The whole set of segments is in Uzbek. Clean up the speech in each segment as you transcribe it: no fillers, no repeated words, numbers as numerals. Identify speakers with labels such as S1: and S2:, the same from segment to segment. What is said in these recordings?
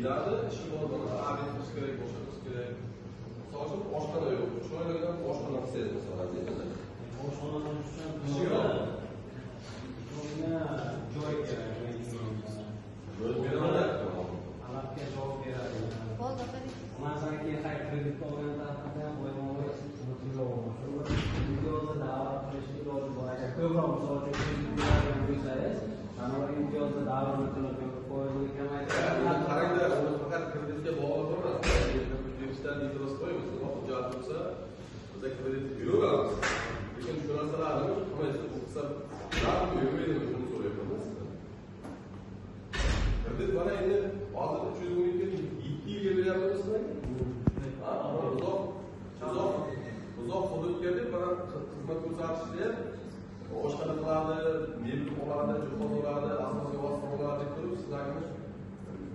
S1: deyiladi, ishi bor buni abid qilish kerak, boshqa qilish kerak. Misol uchun oshxona yo'q. Shu oylardan oshxona qilsangiz masalan, deymiz.
S2: Oshxonadan tushgan
S1: Ishi yo'q.
S2: joy kerak.
S1: O'z beraman.
S2: Talabga javob beradi. Masalan, kredit olgan tarafda ham bo'ymoqlar imtiyozda da'vat qilish imtiyozi bor. Agar ko'proq misol uchun bo'lsangiz, anavi imtiyozda da'vat qilib foizni kamaytirib,
S1: qarangda, uni faqat kreditga bog'liq emas. Kreditdan introz qo'yamiz. Hujjat bo'lsa, biz kredit yuraveramiz. Lekin shu narsalarni qilmaysiz. Bu qilsa, narxi yurmaydi, shuni so'rayapmiz. Kredit mana endi hozir 312 7 yilga beryapmiz. Uzoq hududga mana xizmat ko'rsatishda oshxona qiladi, mebel oladi, jihod oladi, asosiy vositalarni qilib sizlarni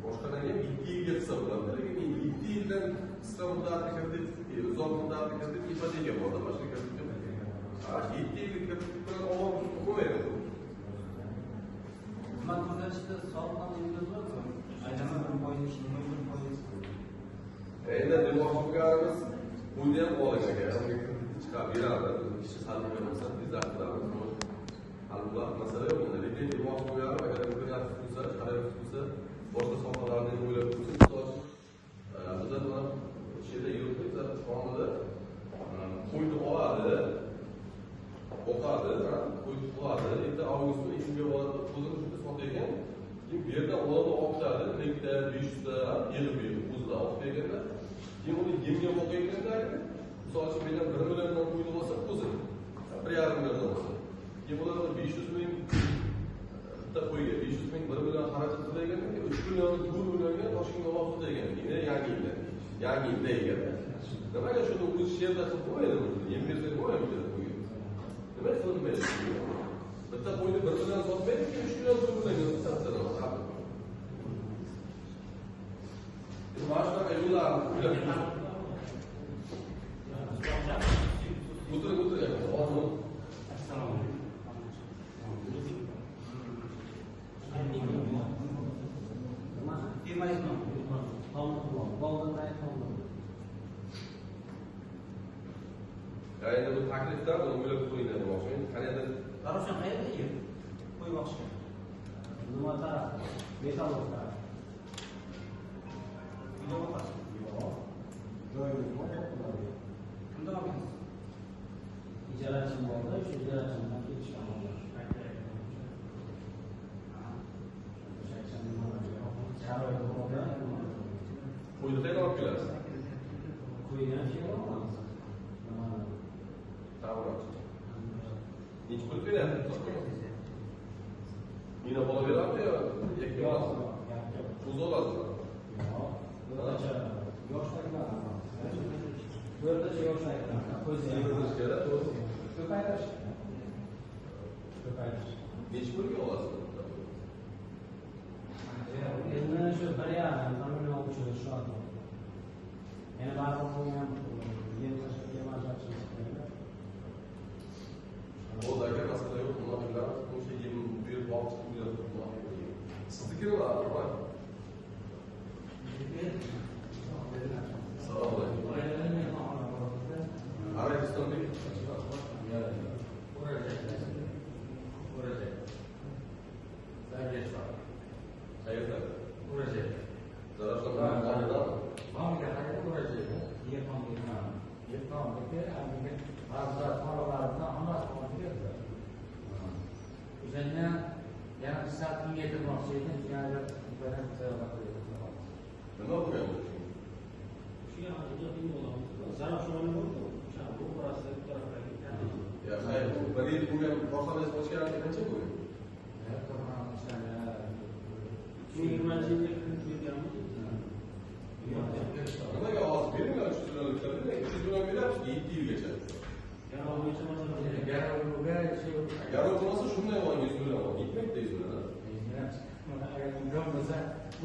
S1: oshxonaga 7 yilga hisoblanadi. Lekin 7 yildan qisqa muddatli kredit, uzoq muddatli kredit ipoteka bor, boshqa kredit yo'q. 7 yillik kredit bilan olib qo'yadi.
S2: xizmat ko'rsatishda soliqdan imtiyoz bormi? Aylana 1%, 20%.
S1: Endi demoqchi bo'lganimiz buni ham olagan, chiqarib beradi. Kishi salbiy bo'lsa, biz aqlamiz. Albatta masala yo'q. Lekin demoqchi bo'lganim, agar imkoniyat bo'lsa, sharoit bo'lsa, boshqa sohalarni o'ylab ko'rsak, misol uchun bizda mana shu yerda yurtda qonunda qo'yni oladi, boqadi, qo'yni oladi, endi avgustda ishga boradi, qo'lini shunday sotayotgan, keyin bu yerdan oladi, olishadi, nektar 500 ta yig'ib o'zida olib berganda, keyin uni yemga boqayotganda, misol uchun mendan 1 milliondan qo'yni olsa, o'zini 1,5 milliondan olsa, keyin ular 500 ming bitta qo'yga 500 ming 1 million xarajat qilayotganda, 3 million 4 millionga Toshkentga olib qilayotgan, yangi yilda ekan. Nimaga shuni o'z yerda qilib qo'yadi? Yem bersak bo'lmaydi qo'yga. Nima qilmaydi? Bitta qo'yni 1 million sotmaydi, 3 million 4 million sotadi. Mana shunaqa yo'llarni o'ylab o'tiryapmiz.
S2: Assalomu alaykum.
S1: Endi bu taklifdan uni o'ylab ko'ring demoqchiman. Qanday
S2: Qarasham qayerda yer? Qo'yib olishga. Nima taraf? Metal taraf. Yo'q. Joyimiz bor. Kimda olamiz? İjarachim borda, shu ijarachimdan ketishgan bo'ldi.
S1: qo'yni qayerdan olib kelasiz?
S2: Qo'ygan şey olmaz.
S1: Tamam. Necha pul beryapti? Mina bola beryapti yo? Yakka olasizmi? O'zi olasizmi?
S2: O'rtacha yoshdagilar. O'rtacha yoshdagilar.
S1: Ko'paytirish kerak, to'g'ri.
S2: Ko'paytirish.
S1: Necha pulga olasiz?
S2: Endi shu 1,5 million o'chirish shart. Yana baribir bo'lgan
S1: Bo'ldi aka, masala yo'q, xudo biladi. O'sha yem berib olib siznikimi bor? Assalomu alaykum. Arabistonlik.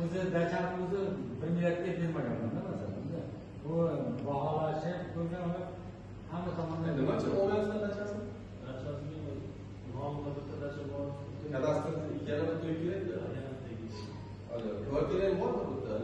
S3: o'zi dachamizni bir millatga bermaganman masalan. Bu baholashi ko'rgan hamma tomondan
S1: nima uchun olmayapsizlar dachasini?
S2: Dachasini nomida bitta dacha bor.
S1: Kadastr yana bitta kerak-da. Kvartira ham bormi bitta?